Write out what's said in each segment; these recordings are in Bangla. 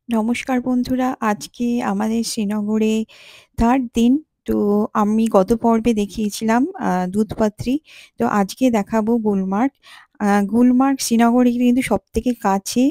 নমস্কার বন্ধুরা, আজকে আমাদের শ্রীনগরে 3rd দিন। তো আমি গত পর্বে দেখিয়েছিলাম দুধপাথরি। তো আজকে দেখাবো গুলমার্গ। গুলমার্গ শ্রীনগরে কিন্তু সবথেকে কাছে।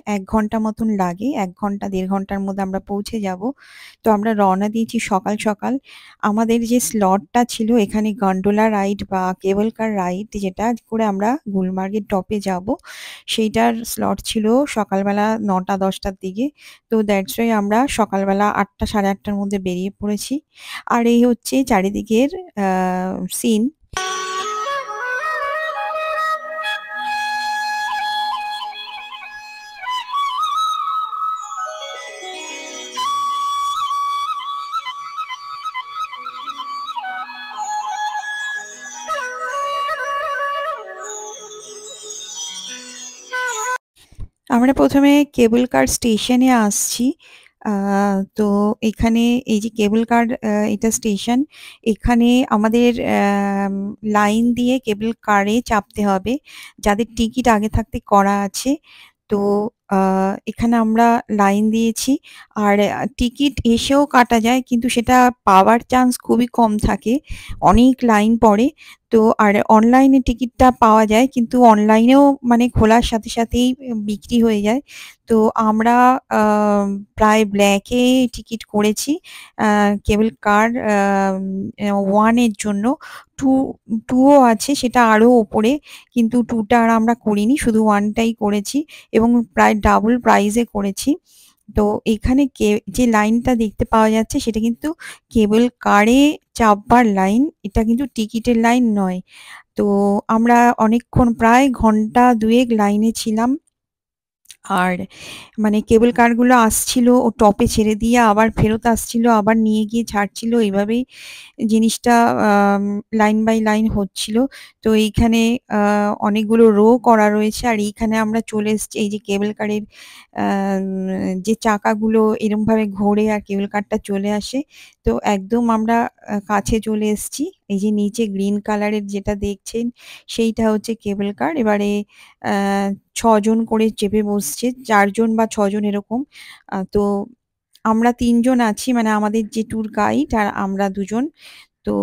১ ঘন্টা মতন লাগে। ১ ঘন্টা ১.৫ ঘন্টার মধ্যে আমরা পৌঁছে যাবো। তো আমরা রওনা দিয়েছি সকাল, সকাল। আমাদের যে স্লটটা ছিল এখানে গন্ডোলা রাইড বা কেবল কার রাইড যেটা করে আমরা গুলমার্গের টপে যাবো, সেইটার স্লট ছিল সকালবেলা ৯টা-১০টার দিকে। তো দ্যাটস ওয়াই আমরা সকালবেলা ৮টা ৮:৩০টার মধ্যে বেরিয়ে পড়েছি। আর এই হচ্ছে চারিদিকের আ সিন। আমরা ১ম এ কেবল কার স্টেশনে আসছি। আ তো এখানে এই যে কেবল কার এটা স্টেশন। এখানে আমাদের লাইন দিয়ে কেবল কারে চাপতে হবে। যাদের টিকিট আগে থাকতে করা আছে। তো আ এখানে আমরা লাইন দিয়েছি। আর টিকিট এসেও কাটা যায় কিন্তু সেটা পাওয়ার চান্স খুবই কম থাকে। অনেক লাইন পড়ে। তো আর অনলাইনে টিকিটটা পাওয়া যায় কিন্তু অনলাইনেও মানে খোলার সাথে সাথেই বিক্রি হয়ে যায়। তো আমরা আ প্রায় ব্ল্যাকে টিকিট করেছি। আ কেবল কার 1 এর জন্য। 2 2 ও আছে সেটা আরো ওপরে। কিন্তু 2 টা আর আমরা করিনি। শুধু 1 টাই করেছি এবং প্রায় ডাবল প্রাইস এ করেছি। তো এখানে যে লাইনটা দেখতে পাওয়া যাচ্ছে সেটা কিন্তু কেবল কারে চাপবার লাইন। এটা কিন্তু টিকিটের লাইন নয়। তো আমরা অনেকক্ষণ প্রায় ঘন্টা ২ এক লাইনে ছিলাম। আর মানে কেবল কারগুলো আসছিল, ও টপে ছেড়ে দিয়ে আবার ফেরত আসছিল, আবার নিয়ে গিয়ে ছাড়ছিল। এভাবেই জিনিসটা আম লাইন বাই লাইন হচ্ছিল। তো এইখানে আ অনেকগুলো রো করা রয়েছে। আর এইখানে আমরা চলে এসেছি এই যে কেবল কারের আম যে চাকাগুলো এরমভাবে ঘোরে আর কেবল কারটা চলে আসে। তো একদম আমরা কাছে চলে এসেছি। এই যে নিচে গ্রিন কালারের যেটা দেখছেন সেইটা হচ্ছে কেবল কার। এবারে অ্যা ৬ জন করে চেপে বসছে। ৪ জন বা ৬ জন এরকম। তো আমরা ৩ জন আছি মানে আমাদের যে ট্যুর গাইড আর আমরা ২ জন। তো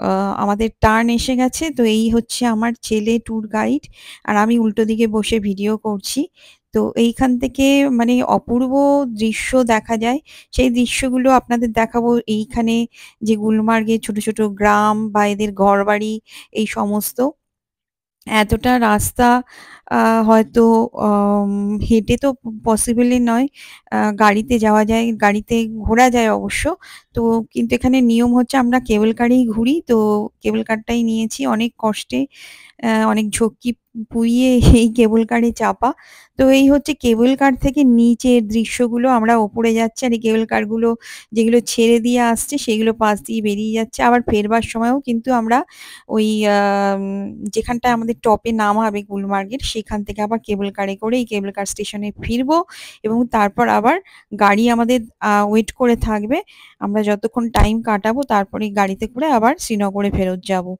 আ আমাদের টার্ন এসে গেছে। তো এই হচ্ছে আমার ছেলে ট্যুর গাইড। আর আমি উল্টো দিকে বসে ভিডিও করছি। তো এইখান থেকে মানে অপূর্ব দৃশ্য দেখা যায়। সেই দৃশ্যগুলো আপনাদের দেখাবো। এইখানে যে গুলমার্গে ছোট, ছোট গ্রাম বা এদের ঘরবাড়ি এই সমস্ত। এতটা রাস্তা আ হয়তো আম হেঁটে তো পসিবলই নয়। গাড়িতে যাওয়া যায়, গাড়িতে ঘোরা যায় অবশ্য। তো কিন্তু এখানে নিয়ম হচ্ছে আমরা কেবল কারেই ঘুরি। তো কেবল কারটাই নিয়েছি অনেক কষ্টে। অনেক ঝক্কি পুড়িয়ে এই কেবল কারে চাপা। তো এই হচ্ছে কেবল কার থেকে নিচের দৃশ্যগুলো। আমরা ওপরে যাচ্ছি আর এই কেবল কারগুলো যেগুলো ছেড়ে দিয়ে আসছে সেগুলো পাশ দিয়ে বেরিয়ে যাচ্ছে। আবার ফেরবার সময়ও কিন্তু আমরা ওই আম যেখানটায় আমাদের টপে নামাবে গুলমার্গের সেখান থেকে আবার কেবল কারে করে এই কেবল কার স্টেশনে ফিরবো এবং তারপর আবার গাড়ি আমাদের ওয়েট করে থাকবে। আমরা যতক্ষণ টাইম কাটাবো তারপরে গাড়িতে করে আবার শ্রীনগরে ফেরত যাবো।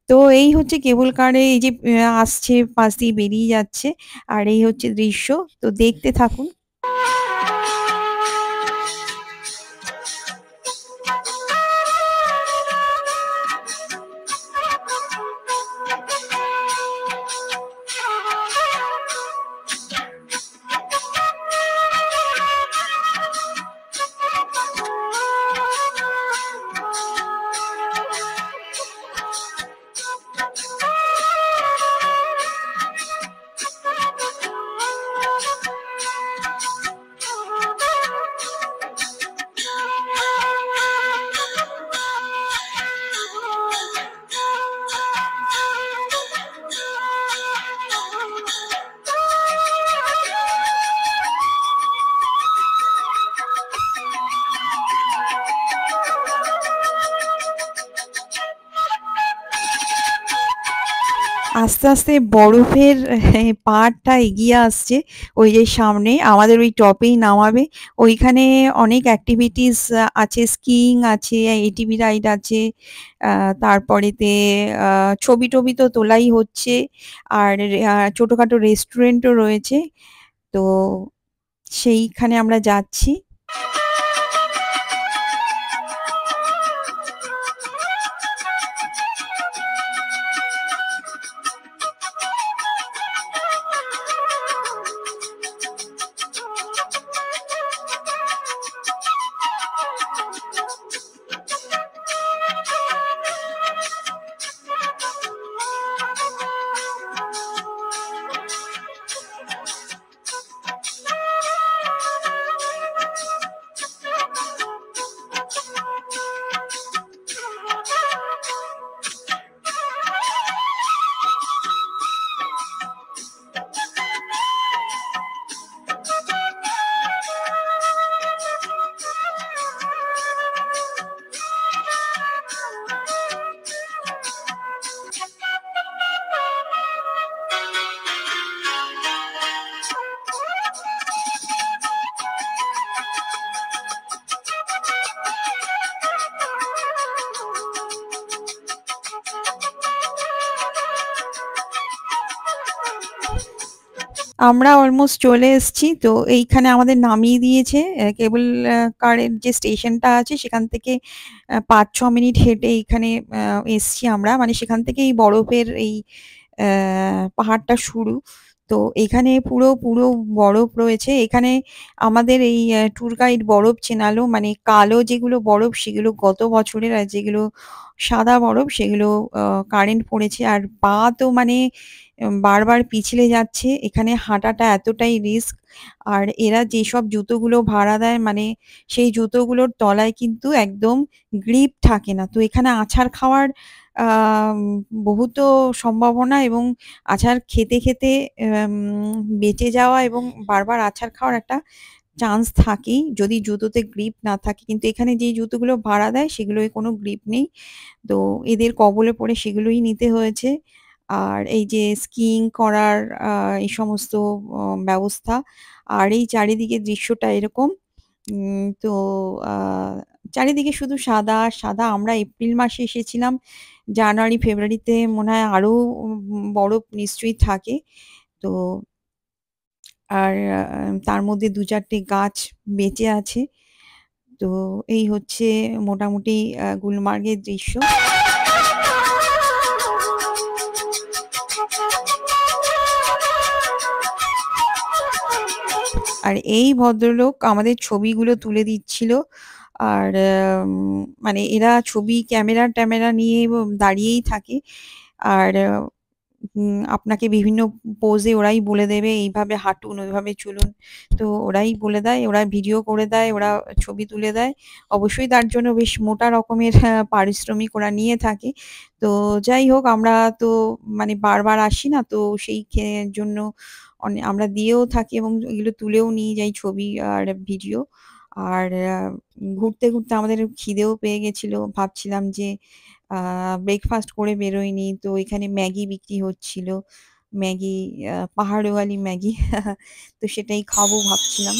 তো এই হচ্ছে কেবল কারে এই যে আসছে পাশ দিয়ে বেরিয়ে যাচ্ছে। আর এই হচ্ছে দৃশ্য। তো দেখতে থাকুন। আস্তে, আস্তে বরফের পাহাড়টা এগিয়ে আসছে। ওই যে সামনে আমাদের ওই টপেই নামাবে। ওইখানে অনেক এক্টিভিটিস আছে, স্কিইং আছে, এটিভি রাইড আছে। আ তারপরেতে আ ছবি-টবি তো তোলাই হচ্ছে। আর ছোটখাটো রেস্টুরেন্টও রয়েছে। তো সেইখানে আমরা যাচ্ছি। আমরা অলমোস্ট চলে এসেছি। তো এইখানে আমাদের নামিয়ে দিয়েছে। কেবল কারের যে স্টেশনটা আছে সেখান থেকে ৫-৬ মিনিট হেঁটে এইখানে এসছি আমরা। মানে সেখান থেকেই বরফের এই পাহাড়টা শুরু। তো এখানে পুরো বরফ রয়েছে। এখানে আমাদের এই ট্যুর গাইড বরফ চেনালো। মানে কালো যেগুলো বরফ সেগুলো গত বছরের, আর যেগুলো সাদা বরফ সেগুলো আ কারেন্ট পড়েছে। আর পা তো মানে বারবার পিছলে যাচ্ছে। এখানে হাঁটাটা এতটাই রিস্ক। আর এরা যেসব জুতোগুলো ভাড়া দেয় মানে সেই জুতোগুলোর তলায় কিন্তু একদম গ্রিপ থাকে না। তো এখানে আছাড় খাওয়ার আম বহুত সম্ভাবনা, এবং আছাড় খেতে বেঁচে যাওয়া এবং বারবার আছাড় খাওয়ার একটা চান্স থাকেই যদি জুতোতে গ্রিপ না থাকে। কিন্তু এখানে যেই জুতোগুলো ভাড়া দেয় সেগুলোয় কোনো গ্রিপ নেই। তো এদের কবলে পড়ে সেগুলোই নিতে হয়েছে। আর এই যে স্কিইং করার আ এই সমস্ত ব্যবস্থা। আর এই চারিদিকের দৃশ্যটা এরকম। তো আ চারিদিকে শুধু সাদা আর সাদা। আমরা এপ্রিল মাসে এসেছিলাম। জানুয়ারি, ফেব্রুয়ারিতে মনে হয় আরো বরফ নিশ্চয়ই থাকে। তো আর তার মধ্যে ২-৪ টে গাছ বেঁচে আছে। তো এই হচ্ছে মোটামুটি গুলমার্গের দৃশ্য। আর এই ভদ্রলোক আমাদের ছবিগুলো তুলে দিচ্ছিল। আর মানে এরা ছবি ক্যামেরা-ট্যামেরা নিয়ে দাঁড়িয়েই থাকে। আর আপনাকে বিভিন্ন পোজে ওরাই বলে দেবে, এইভাবে হাঁটুন, ওইভাবে চলুন। তো ওরাই বলে দেয়, ওরা ভিডিও করে দেয়, ওরা ছবি তুলে দেয়। অবশ্যই তার জন্য বেশ মোটা রকমের পারিশ্রমিক ওরা নিয়ে থাকে। তো যাই হোক, আমরা তো মানে বারবার আসি না, তো সেই জন্য আমরা দিয়েও থাকি এবং এগুলো তুলেও নিয়ে যাই ছবি আর ভিডিও। আর ঘুরতে আমাদের খিদেও পেয়ে গেছিল। ভাবছিলাম যে আ ব্রেকফাস্ট করে বেরোইনি। তো এখানে ম্যাগি বিক্রি হচ্ছিল। ম্যাগি, পাহাড়ওয়ালি ম্যাগি। তো সেটাই খাবো ভাবছিলাম।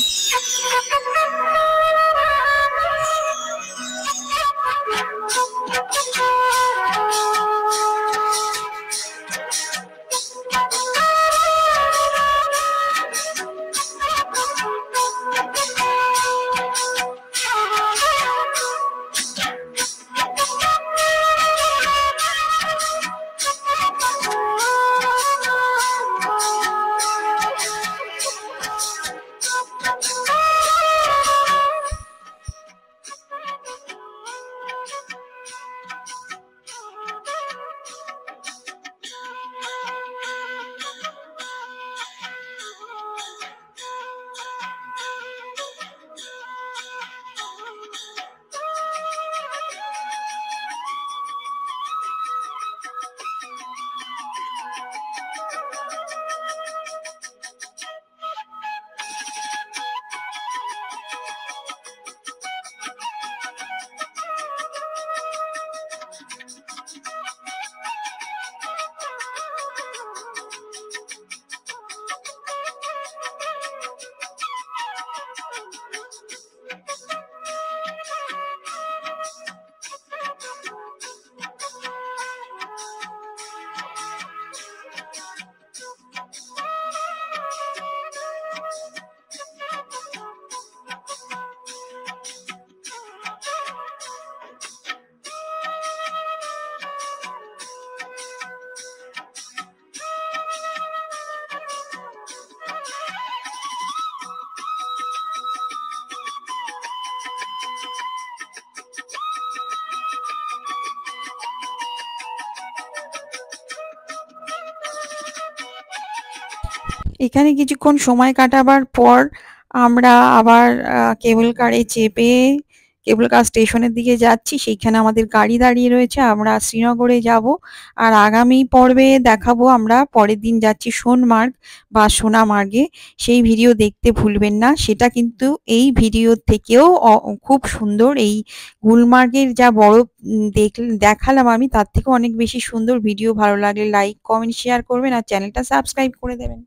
এখানে কিছুক্ষণ সময় কাটাবার পর আমরা আবার কেবল কারে চেপে কেবল কার স্টেশনের দিকে যাচ্ছি। সেইখানে আমাদের গাড়ি দাঁড়িয়ে রয়েছে। আমরা শ্রীনগরে যাবো। আর আগামী পর্বে দেখাবো আমরা পরের দিন যাচ্ছি সোনমার্গ বা সোনামার্গে। সেই ভিডিও দেখতে ভুলবেন না। সেটা কিন্তু এই ভিডিও থেকেও খুব সুন্দর। এই গুলমার্গের যা বরফ দেখালাম আমি তার থেকেও অনেক বেশি সুন্দর ভিডিও। ভালো লাগলে লাইক, কমেন্ট, শেয়ার করবেন আর চ্যানেলটা সাবস্ক্রাইব করে দেবেন।